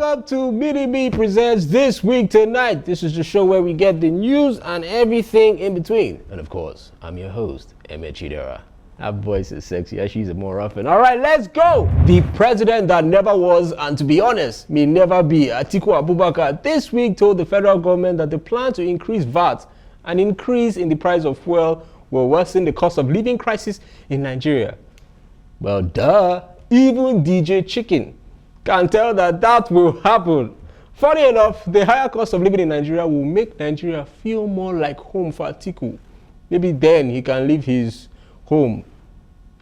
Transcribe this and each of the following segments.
Welcome to Minimie Presents This Week Tonight. This is the show where we get the news and everything in between. And of course, I'm your host, Chidera. That voice is sexy. She's more often. All right, let's go. The president that never was, and to be honest, may never be, Atiku Abubakar, this week told the federal government that the plan to increase VAT and increase in the price of fuel will worsen the cost of living crisis in Nigeria. Well, duh. Even DJ Chicken can tell that will happen. Funny enough, the higher cost of living in Nigeria will make Nigeria feel more like home for Atiku. Maybe then he can leave his home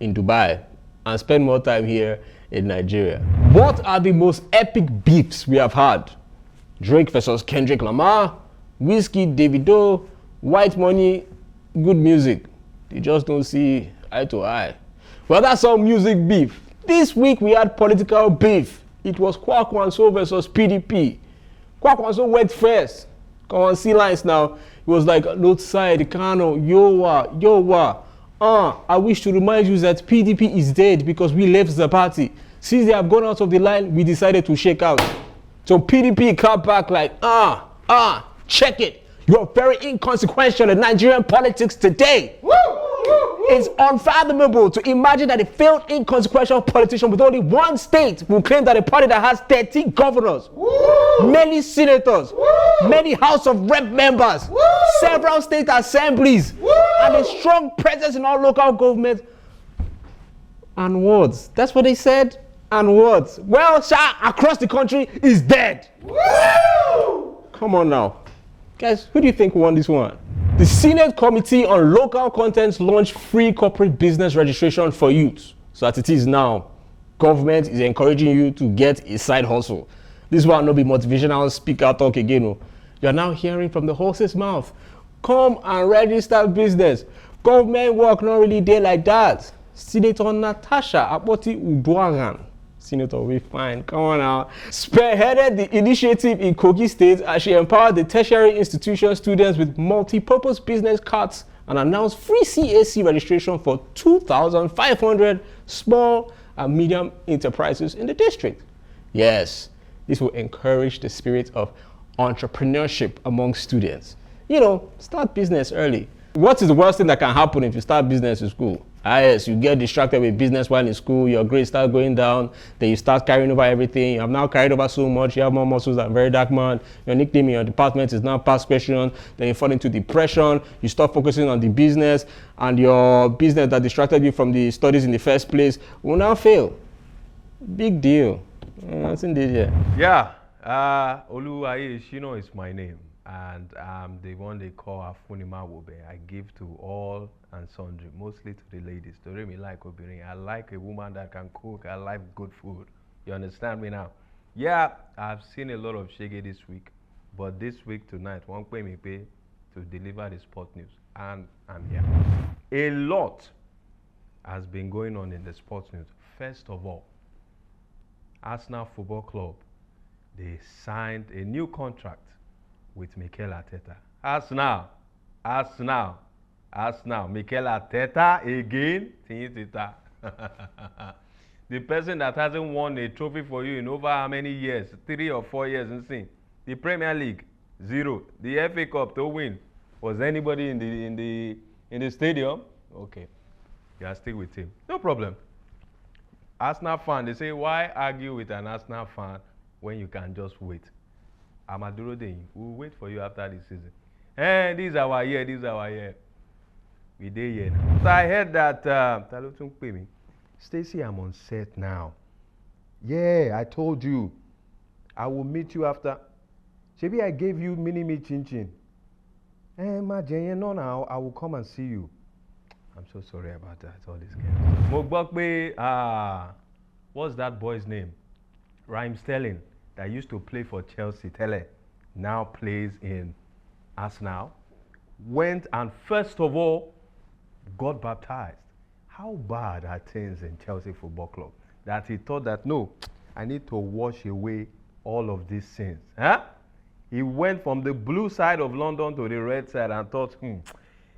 in Dubai and spend more time here in Nigeria. What are the most epic beefs we have had? Drake versus Kendrick Lamar, Whiskey, Davido, White Money, good music. They just don't see eye to eye. Well, that's all music beef. This week we had political beef. It was Kwakwanso versus PDP. Kwakwanso went first. Come on, see lines now. It was like, North Side, Kano, Yowa. I wish to remind you that PDP is dead because we left the party. Since they have gone out of the line, we decided to shake out. So PDP cut back like, check it. You're very inconsequential in Nigerian politics today. Woo! It's unfathomable to imagine that a failed inconsequential politician with only one state will claim that a party that has 13 governors, many senators, many House of Rep members, several state assemblies, and a strong presence in all local governments, and words. That's what they said, and words. Well, across the country is dead. Come on now. Guys, who do you think won this one? The Senate Committee on Local Contents launched free corporate business registration for youth. So as it is now, government is encouraging you to get a side hustle. This one no be motivational speaker talk again. No. You are now hearing from the horse's mouth. Come and register business. Government work not really there like that. Senator Natasha Apoti Udwagan. Senator, we fine. Come on now. Spearheaded the initiative in Kogi State as she empowered the tertiary institution students with multi-purpose business cards and announced free CAC registration for 2,500 small and medium enterprises in the district. Yes, this will encourage the spirit of entrepreneurship among students. You know, start business early. What is the worst thing that can happen if you start business in school? Yes, you get distracted with business while in school, your grades start going down, then you start carrying over everything. You have now carried over so much, you have more muscles than very dark man. Your nickname in your department is now past question, then you fall into depression, you stop focusing on the business, and your business that distracted you from the studies in the first place will now fail. Big deal. That's indeed, yeah. Yeah, Oluwaye Shino is my name, and I'm the one they call Afunima Wobe. I give to all and sundry, mostly to the ladies. To me like Obirin. I like a woman that can cook. I like good food. You understand me now? Yeah, I've seen a lot of shege this week, but this week tonight, one pay me pay to deliver the sport news, and I'm here. A lot has been going on in the sports news. First of all, Arsenal Football Club, they signed a new contract with Mikel Arteta. Arsenal, Mikel Arteta again. The person that hasn't won a trophy for you in over how many years? 3 or 4 years, insane. The Premier League, 0. The FA Cup to win. Was anybody in the stadium? Okay, you are still with him. No problem. Arsenal fan, they say, why argue with an Arsenal fan when you can just wait? Amaduro Dey, we'll wait for you after this season. Hey, this is our year. We dey here now. So I heard that Stacey, I'm on set now. Yeah, I told you. I will meet you after. Maybe I gave you Minimie Chin. No, now I will come and see you. I'm so sorry about that, all this game. Mogbokbe, what's that boy's name? Raheem Sterling, that used to play for Chelsea, now plays in Arsenal. Went and first of all, got baptized. How bad are things in Chelsea Football Club that he thought that, no, I need to wash away all of these sins. He went from the blue side of London to the red side and thought,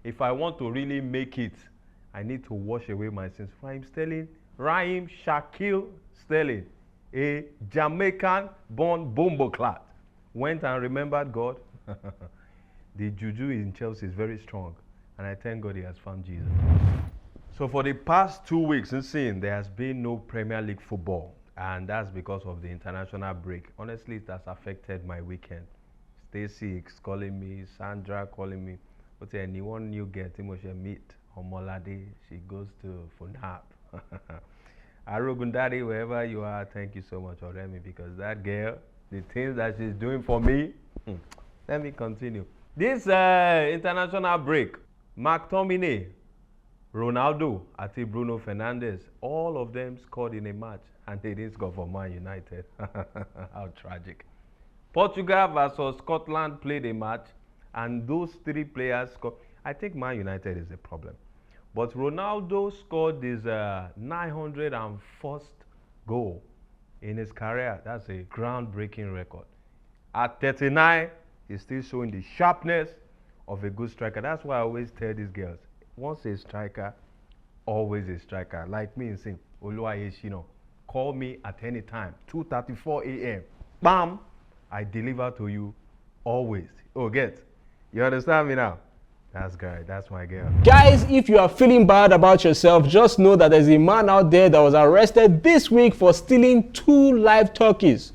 if I want to really make it, I need to wash away my sins. Raheem Shaquille Sterling a Jamaican-born bomboclat, went and remembered God. The juju in Chelsea is very strong, and I thank God he has found Jesus. So for the past 2 weeks, there has been no Premier League football, and that's because of the international break. Honestly, it has affected my weekend. Stacy is calling me, Sandra calling me. But anyone new get Timoshe meet on Molade, she goes to Funab. Arugundari, wherever you are, thank you so much, Oremi, because that girl, the things that she's doing for me. Let me continue. This international break, McTominay, Ronaldo, ati Bruno Fernandes, all of them scored in a match, and they didn't score for Man United. How tragic. Portugal versus Scotland played a match, and those 3 players scored. I think Man United is the problem. But Ronaldo scored his 901st goal in his career. That's a groundbreaking record. At 39, he's still showing the sharpness of a good striker. That's why I always tell these girls, once a striker, always a striker. Like me and saying, Oluwayeshino, call me at any time, 2:34 a.m. Bam, I deliver to you always. Oh, get? You understand me now? That's great. That's my girl. Guys, if you are feeling bad about yourself, just know that there's a man out there that was arrested this week for stealing 2 live turkeys.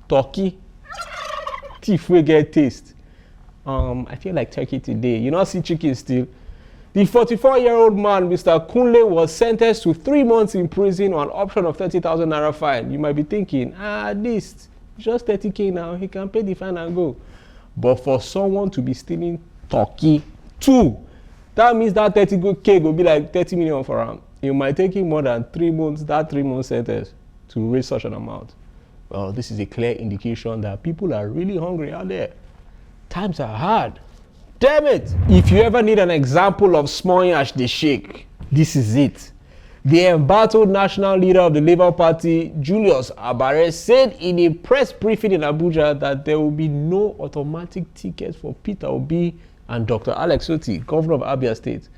Turkey. Thief will get taste. I feel like turkey today. You not see chicken still. The 44-year-old man, Mr. Kunle, was sentenced to 3 months in prison on option of 30,000 naira fine. You might be thinking, this just 30k now, he can pay the fine and go. But for someone to be stealing turkey 2, that means that 30k will be like 30 million for him. It might take him more than 3 months, that 3 month sentence, to raise such an amount. Well, this is a clear indication that people are really hungry out there. Times are hard. Damn it! If you ever need an example of small yash they shake, this is it. The embattled national leader of the Labour Party, Julius Abare, said in a press briefing in Abuja that there will be no automatic tickets for Peter Obi and Dr. Alex Otti, governor of Abia State.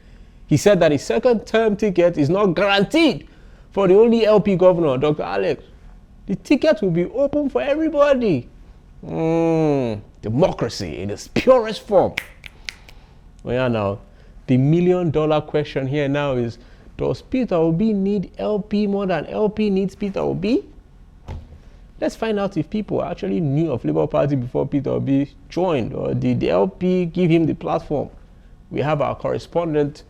He said that a second-term ticket is not guaranteed for the only LP governor, Dr. Alex. The ticket will be open for everybody. Democracy in its purest form. Well, yeah, now, the million-dollar question here now is, does Peter Obi need LP more than LP needs Peter Obi? Let's find out if people actually knew of Labour Party before Peter Obi joined, or did the LP give him the platform? We have our correspondent,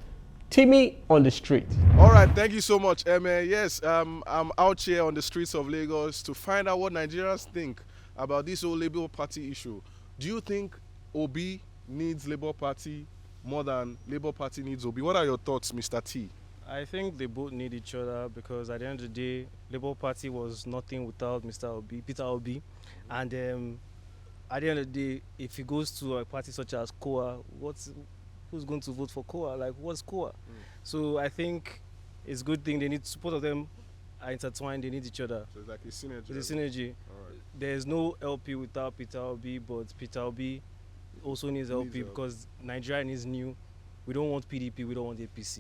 Timmy, on the street. All right, thank you so much, Emma. Yes, I'm out here on the streets of Lagos to find out what Nigerians think about this whole Labour Party issue. Do you think Obi needs Labour Party more than Labour Party needs Obi? What are your thoughts, Mr. T? I think they both need each other, because at the end of the day, Labour Party was nothing without Mr. Obi, Peter Obi. And at the end of the day, if he goes to a party such as COA, who's going to vote for COA? Like, what's COA? So I think it's a good thing. They need, both of them are intertwined. They need each other. So it's like a synergy. It's a synergy. All right. There's no LP without Peter Obi, but Peter Obi also needs LP because Nigeria needs new. We don't want PDP. We don't want APC.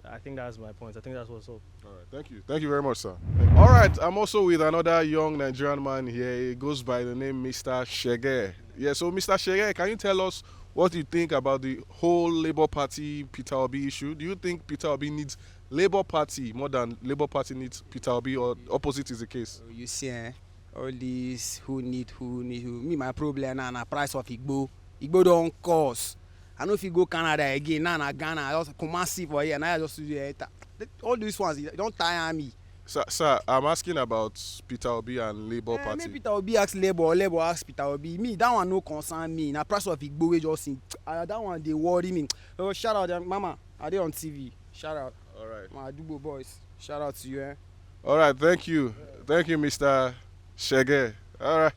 I think that's my point. I think that's what's up. All right, thank you. Thank you very much, sir. All right, I'm also with another young Nigerian man here. He goes by the name Mr. Shege. Yeah, so Mr. Shege, can you tell us what you think about the whole Labour Party Peter Obi issue? Do you think Peter Obi needs Labour Party more than Labour Party needs Peter Obi, or opposite is the case? You see, all these who need who. Me, my problem now, price of Igbo. Igbo don't cost. I know if you go Canada again, now Ghana, I just come massive for here, now I just do all these ones, don't tire me. Sir, I'm asking about Peter Obi and Labour Party. Maybe Peter Obi asks Labour, or Labour asks Peter Obi. Me, that one no concern me. Now price of Igbo we just sing. That one they worry me. Oh, shout out, Mama. Are they on TV? Shout out. All right. My Dubo boys. Shout out to you. All right, thank you. Thank you, Mr. Shege. All right.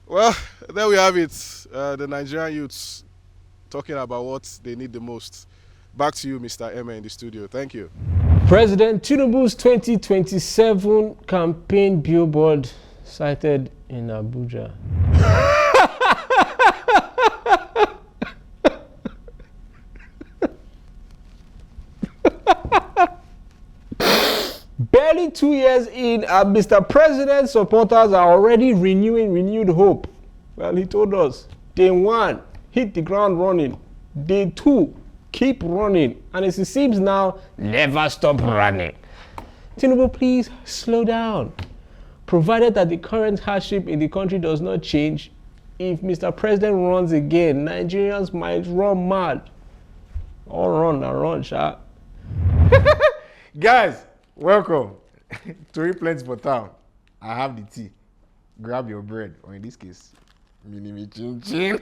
Well, there we have it. The Nigerian youths talking about what they need the most. Back to you, Mr. Emma, in the studio. Thank you. President Tinubu's 2027 campaign billboard sighted in Abuja. Barely 2 years in, Mr. President supporters are already renewed hope. Well, he told us, day 1, hit the ground running. Day 2, keep running. And as it seems now, never stop running. Tinubu, please slow down. Provided that the current hardship in the country does not change, if Mr. President runs again, Nigerians might run mad. All run, sha. Guys, welcome to Eat Plenty for Town. I have the tea. Grab your bread, or in this case, Minimie chin chin.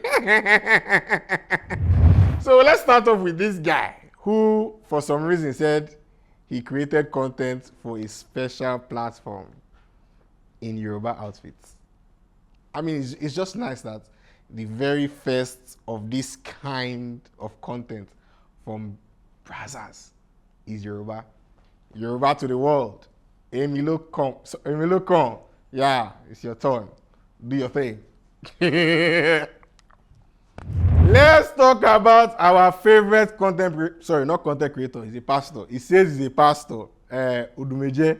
So let's start off with this guy who, for some reason, said he created content for a special platform in Yoruba outfits. I mean, it's just nice that the very first of this kind of content from Brazzers is Yoruba. Yoruba to the world. Emilio, come. Yeah, it's your turn. Do your thing. Let's talk about our favorite not content creator, he's a pastor. He says he's a pastor, Udumeje.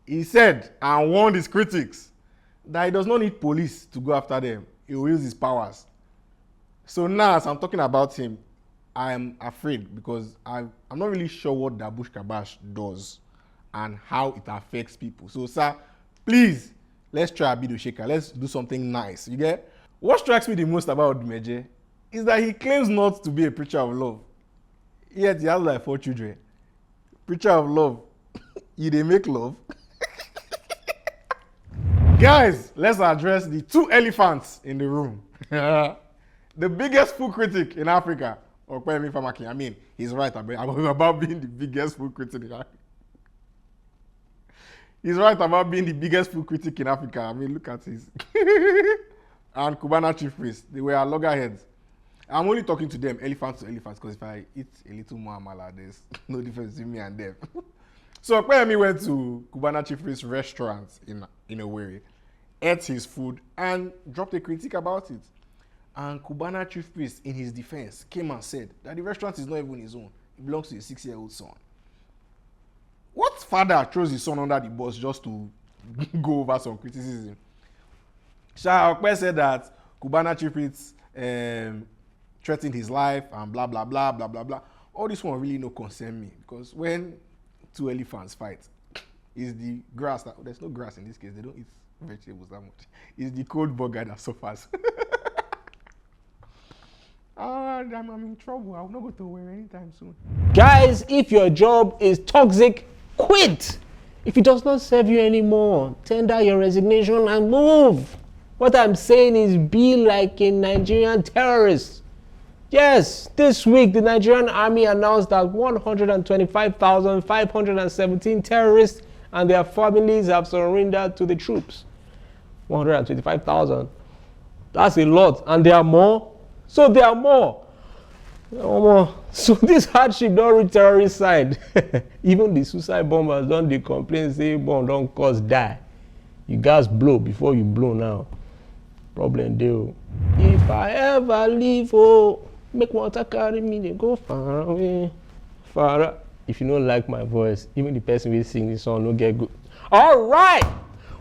He said and warned his critics that he does not need police to go after them. He will use his powers. So now, as I'm talking about him, I'm afraid because I'm not really sure what Dabush Kabash does and how it affects people. So, sir, please, let's try a video shaker. Let's do something nice. You get? What strikes me the most about Udumeje is that he claims not to be a preacher of love. Yet he has like 4 children. Preacher of love. You dey make love? Guys, let's address the 2 elephants in the room. The biggest food critic in Africa. Okpeyemi Famaki. I mean, he's right about being the biggest food critic in Africa. He's right about being the biggest food critic in Africa. I mean, look at his. And Cubana chief priest. They were loggerheads. I'm only talking to them, elephants to elephants, because if I eat a little more amala, there's no difference between me and them. So Okpeyemi went to Cubana chief priest's restaurant in Owerri, ate his food, and dropped a critique about it. And Cubana chief priest, in his defense, came and said that the restaurant is not even his own. It belongs to a 6-year-old son. What father throws his son under the bus just to go over some criticism? Sha Okpe said that Cubana chief priest threatened his life and blah, blah, blah, blah, blah, blah. All this one really no concern me because when 2 elephants fight, it's the grass that, there's no grass in this case, they don't eat vegetables that much. It's the cold bug guy that suffers. I'm in trouble. I will not go to work anytime soon. Guys, if your job is toxic, quit. If it does not serve you anymore, tender your resignation and move. What I'm saying is be like a Nigerian terrorist. Yes, this week the Nigerian army announced that 125,517 terrorists and their families have surrendered to the troops. 125,000. That's a lot. And there are more. So there are more. So this hardship don't reach terrorist side. Even the suicide bombers don't they complain, say bomb don't cause die. You guys blow before you blow now. Problem deal. If I ever leave, make water carry me, they go far away. Far. If you don't like my voice, even the person will sing this song don't get good. All right.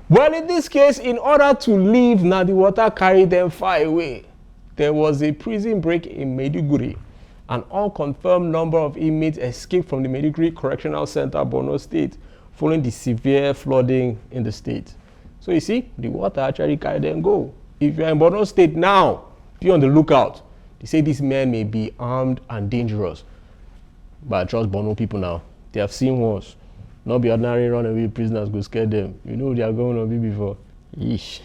Well, in this case, in order to leave, now the water carry them far away. There was a prison break in Maiduguri. An unconfirmed number of inmates escaped from the Maiduguri Correctional Center, Borno State, following the severe flooding in the state. So you see, the water actually carried them go. If you're in Borno State now, be on the lookout. They say these men may be armed and dangerous. But I trust Borno people now. They have seen worse. Not be ordinary runaway prisoners go scare them. You know they are going to be before. Yeesh.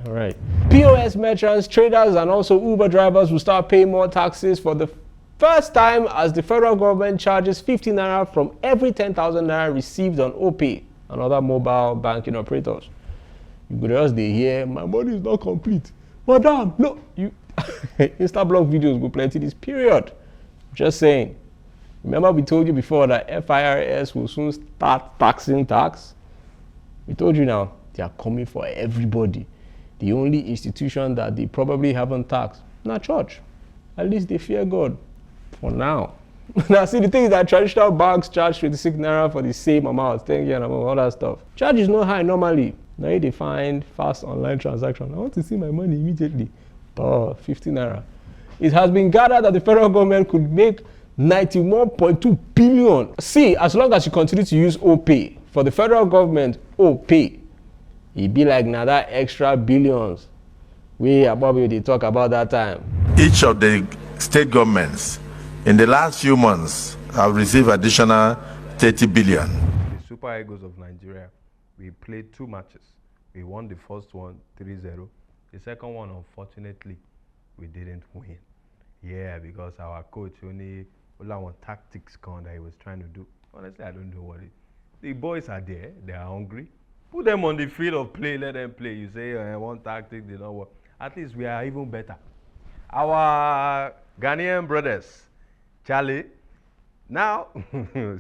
All right. POS merchants, traders, and also Uber drivers will start paying more taxes for the first time as the federal government charges 50 naira from every 10,000 naira received on OPay and other mobile banking operators. You could just hear, my money is not complete. Madam, no, you Instablog videos go plenty this period. Just saying. Remember we told you before that FIRS will soon start taxing tax? We told you now, they are coming for everybody. The only institution that they probably haven't taxed, not church. At least they fear God. For now. Now, see, the thing is that traditional banks charge 26 naira for the same amount, 10 yen and all that stuff. Charge is not high normally. Now you define fast online transaction. I want to see my money immediately. 50 naira. It has been gathered that the federal government could make 91.2 billion. See, as long as you continue to use OPay, for the federal government, OPay, it be like now that extra billions. We they talk about that time. Each of the state governments in the last few months have received additional 30 billion. The Super Eagles of Nigeria, we played 2 matches. We won the first one 3-0. The second one, unfortunately, we didn't win. Yeah, because our coach only one tactics that he was trying to do. Honestly, I don't know what it. The boys are there, they are hungry. Put them on the field of play, let them play. You say one tactic, they don't work. At least we are even better. Our Ghanaian brothers, Charlie, now,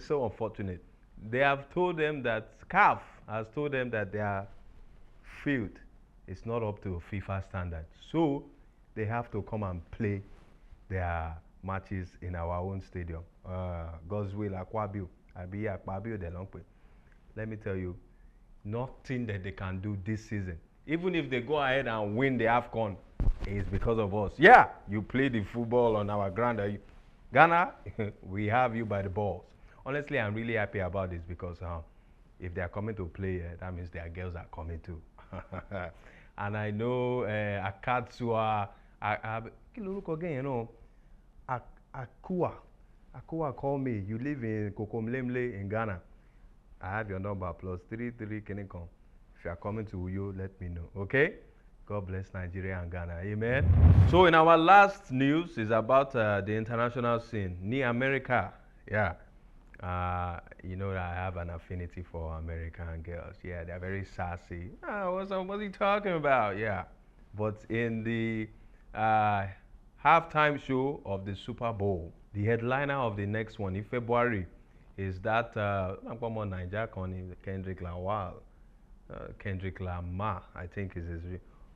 so unfortunate. They have told them that, CAF has told them that their field is not up to FIFA standard. So they have to come and play their matches in our own stadium. God's will, Akwabio. Let me tell you, nothing that they can do this season. Even if they go ahead and win the AFCON, it's because of us. Yeah, you play the football on our ground. Ghana, we have you by the balls. Honestly, I'm really happy about this because if they are coming to play, that means their girls are coming too. And I know Akatsua, Akua called me. You live in Kokomlemle in Ghana. I have your number +33 Kenikon. If you are coming to Uyo, let me know. Okay? God bless Nigeria and Ghana. Amen. So in our last news is about the international scene. Ni America. Yeah. You know that I have an affinity for American girls. Yeah, they're very sassy. What's he talking about? Yeah. But in the halftime show of the Super Bowl, the headliner of the next one in February is that Kendrick Lamar. Kendrick Lamar, I think is his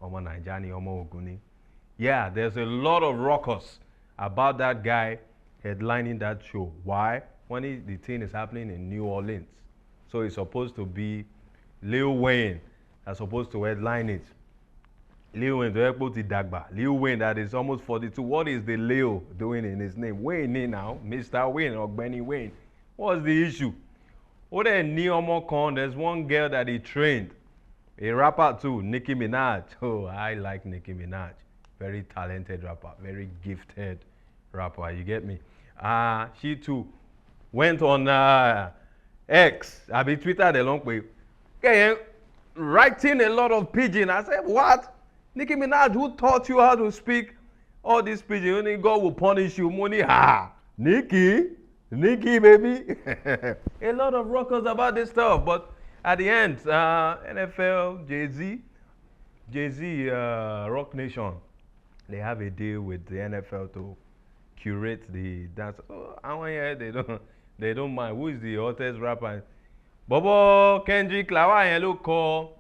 Omo Naijani, Omo Oguni. Yeah, there's a lot of ruckus about that guy headlining that show. Why? When the thing is happening in New Orleans. So it's supposed to be Lil Wayne that's supposed to headline it. Lil Wayne, Lil Wayne that is almost 42. What is the Lil doing in his name? Wayne now, Mr. Wayne or Benny Wayne. What's the issue? There's one girl that he trained, a rapper too, Nicki Minaj. Oh, I like Nicki Minaj. Very talented rapper, very gifted rapper, you get me? She too went on X, I be Twitter the long way, writing a lot of pidgin. I said, what? Nicki Minaj, who taught you how to speak all these pidgin? Only God will punish you. Money, Nikki, baby. A lot of rockers about this stuff, but at the end, NFL, Jay-Z, Rock Nation, they have a deal with the NFL to curate the dance. They don't mind. Who is the hottest rapper? Bobo, Kendrick, Lamar, and look call.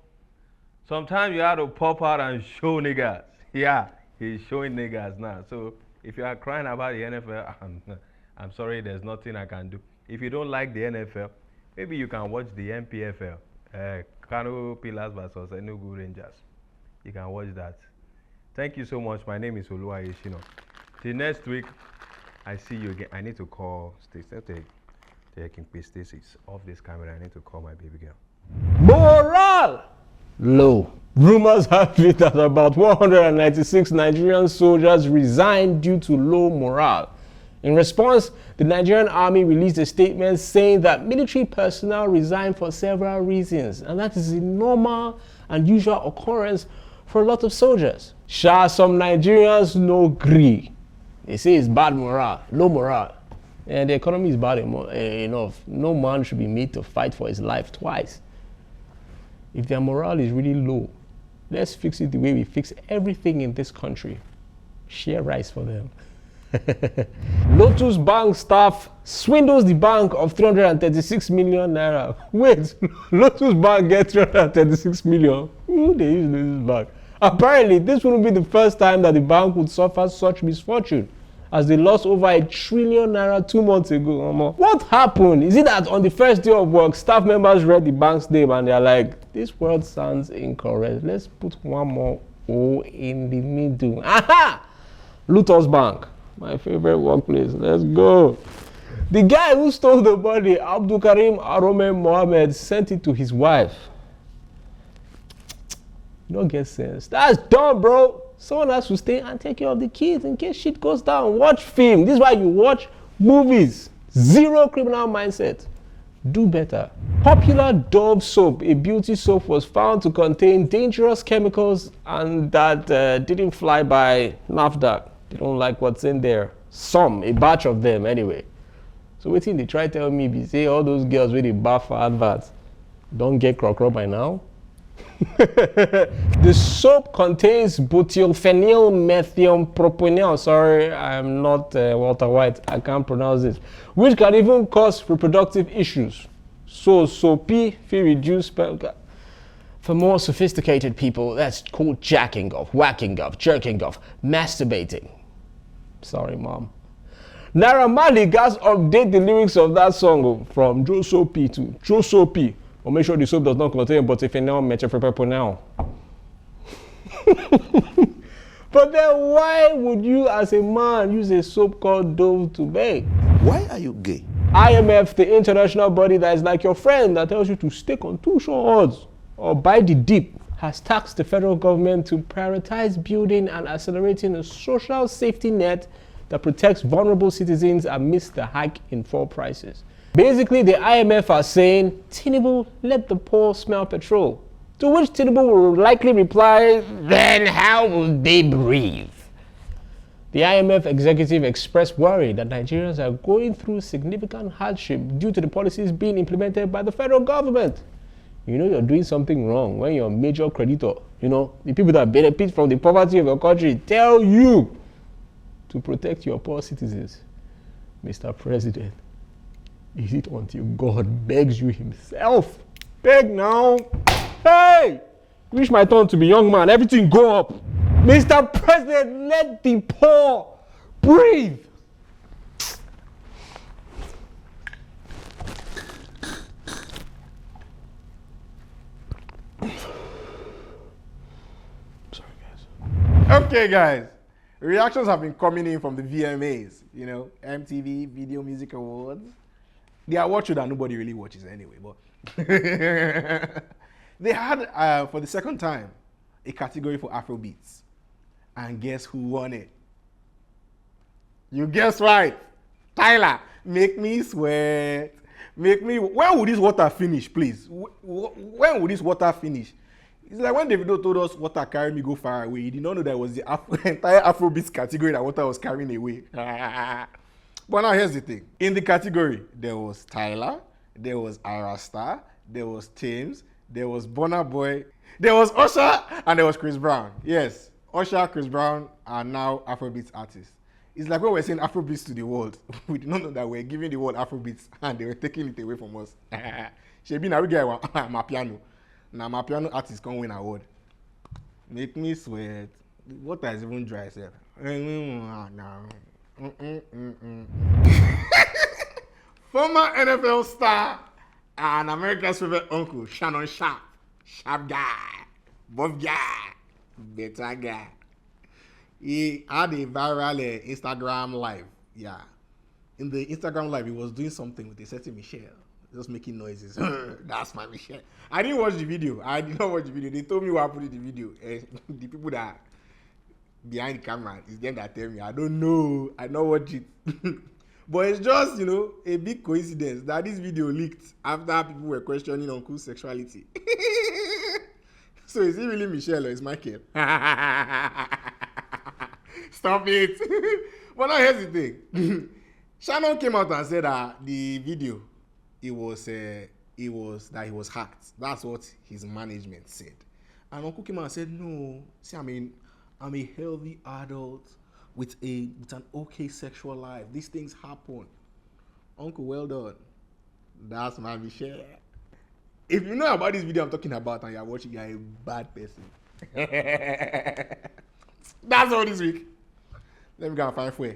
Sometimes you have to pop out and show niggas. Yeah, he's showing niggas now. So if you are crying about the NFL, I'm sorry, there's nothing I can do. If you don't like the NFL, maybe you can watch the MPFL, Kano Pillars versus Enugu Rangers. You can watch that. Thank you so much. My name is Olua Yeshino. Till next week, I see you again. I need to call Stacey. Stacey's off this camera. I need to call my baby girl. Morale low. Rumors have it that about 196 Nigerian soldiers resigned due to low morale. In response, the Nigerian army released a statement saying that military personnel resigned for several reasons, and that is a normal and usual occurrence for a lot of soldiers. Some Nigerians no agree. They say it's bad morale, low morale, and the economy is bad enough. No man should be made to fight for his life twice. If their morale is really low, let's fix it the way we fix everything in this country. Share rice for them. Lotus Bank staff swindles the bank of 336 million naira. Wait, Lotus Bank gets 336 million? Who they use Lotus Bank? Apparently, this wouldn't be the first time that the bank would suffer such misfortune. as they lost over ₦1 trillion 2 months ago. What happened? Is it that on the first day of work, staff members read the bank's name and they're like, this word sounds incorrect. Let's put one more O in the middle. Aha! Lutos Bank, my favorite workplace. Let's go. The guy who stole the body, Abdul Karim Arome Mohammed, sent it to his wife. You don't get sense. That's dumb, bro. Someone has to stay and take care of the kids in case shit goes down. Watch film. This is why you watch movies. Zero criminal mindset. Do better. Popular Dove soap, a beauty soap, was found to contain dangerous chemicals and that didn't fly by NAFDAC. They don't like what's in there. A batch of them anyway. So wait till they try to tell me, be say all those girls with the bath for adverts don't get crocro by now. The soap contains butylphenyl methyl sorry, I'm not Walter White, I can't pronounce it, which can even cause reproductive issues. So soapy feel reduce for more sophisticated people, that's called jacking off, whacking off, jerking off, masturbating. Sorry, mom. Naira Marley guys update the lyrics of that song from Joe Soapy to Joe Soapy. Or make sure the soap does not contain butylphenyl methyl. But then why would you as a man use a soap called Dove to bathe? Why are you gay? IMF, the international body that is like your friend that tells you to stick on two swords or buy the dip, has tasked the federal government to prioritize building and accelerating a social safety net that protects vulnerable citizens amidst the hike in fuel prices. Basically, the IMF are saying, Tinubu, let the poor smell petrol. To which Tinubu will likely reply, then how will they breathe? The IMF executive expressed worry that Nigerians are going through significant hardship due to the policies being implemented by the federal government. You know you're doing something wrong when your major creditor, the people that benefit from the poverty of your country, tell you to protect your poor citizens. Mr. President, is it until God begs you himself? Beg now. Hey! Reach my turn to be young man. Everything go up. Mr. President, let the poor breathe. Sorry, guys. Okay, guys. Reactions have been coming in from the VMAs, MTV Video Music Awards. They are watching that nobody really watches anyway, but they had, for the second time, a category for Afrobeats. And guess who won it? You guessed right. Tyler, make me sweat. When will this water finish, please? When will this water finish? It's like when Davido told us water carry me go far away. He did not know that it was the entire Afrobeats category that water was carrying away. But now here's the thing. In the category, there was Tyler, there was Arasta, there was Thames, there was Burna Boy, there was Usher, and there was Chris Brown. Yes, Usher, Chris Brown are now Afrobeats artists. It's like when we're saying Afrobeats to the world. We did not know that we're giving the world Afrobeats and they were taking it away from us. Shebi na we get my piano. Now my piano artist can win an award. Make me sweat. Water is even dry, sir. Former NFL star and America's favorite uncle, Shannon Sharp. Sharp guy, buff guy, better guy. He had a viral Instagram live. Yeah. In the Instagram live, he was doing something with a certain Michelle. Just making noises. That's my Michelle. I didn't watch the video. I did not watch the video. They told me what happened in the video. The people that behind the camera, it's them that tell me. I don't know. I don't watch it. But it's just, a big coincidence that this video leaked after people were questioning Uncle's sexuality. So is it really Michelle or is Michael? Stop it. But now here's the thing. Shannon came out and said that the video, it was that he was hacked. That's what his management said. And Uncle came out and said, no, see, I'm a healthy adult with an okay sexual life. These things happen. Uncle, well done. That's my Michelle. If you know about this video I'm talking about and you're watching, you're a bad person. That's all this week. Let me go and find Fue.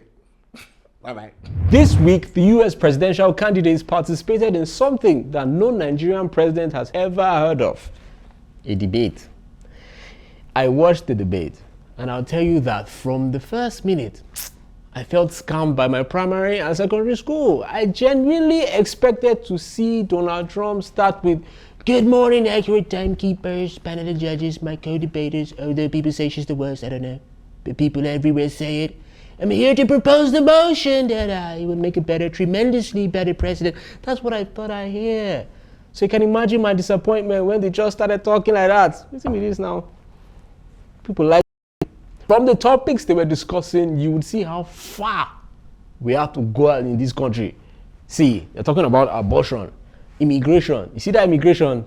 Bye-bye. This week, the US presidential candidates participated in something that no Nigerian president has ever heard of: a debate. I watched the debate, and I'll tell you that from the first minute, I felt scammed by my primary and secondary school. I genuinely expected to see Donald Trump start with, "Good morning, accurate timekeepers, panel of judges, my co-debaters, although people say she's the worst, I don't know, but people everywhere say it. I'm here to propose the motion that I would make a better, tremendously better president." That's what I thought I hear. So you can imagine my disappointment when they just started talking like that. Listen to this now. People like it. From the topics they were discussing, you would see how far we have to go out in this country. See, they're talking about abortion, immigration. You see that immigration?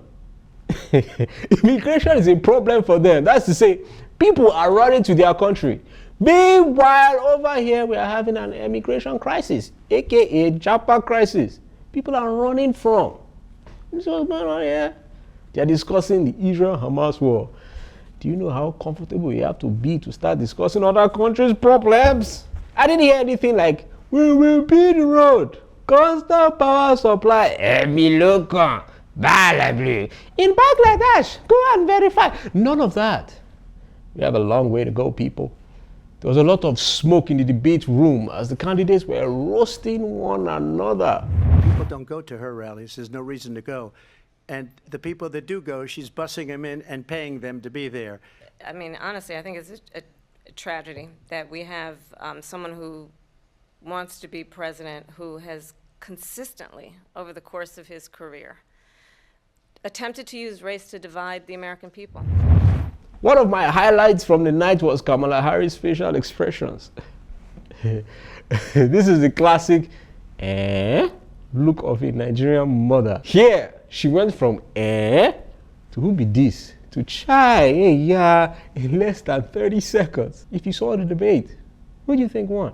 Immigration is a problem for them. That's to say, people are running to their country. Meanwhile, over here, we are having an immigration crisis, aka Japa crisis. People are running from. This is what's going on here. They are discussing the Israel-Hamas war. Do you know how comfortable you have to be to start discussing other countries' problems? I didn't hear anything like, "We will build the road, constant power supply, every local, Balablu, in Bangladesh, go and verify." None of that. We have a long way to go, people. There was a lot of smoke in the debate room as the candidates were roasting one another. People don't go to her rallies. There's no reason to go. And the people that do go, she's bussing them in and paying them to be there. I mean, honestly, I think it's a tragedy that we have someone who wants to be president who has consistently, over the course of his career, attempted to use race to divide the American people. One of my highlights from the night was Kamala Harris' facial expressions. This is the classic look of a Nigerian mother. Here, she went from to who be this to chai in less than 30 seconds. If you saw the debate, who do you think won?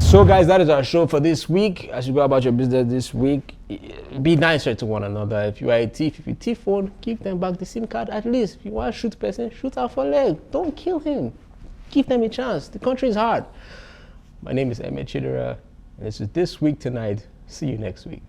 So guys, that is our show for this week. As you go about your business this week, be nicer to one another. If you are a thief, if you thief phone, give them back the SIM card at least. If you want to shoot a person, shoot out for leg. Don't kill him. Give them a chance. The country is hard. My name is Amebo, and this is This Week Tonight. See you next week.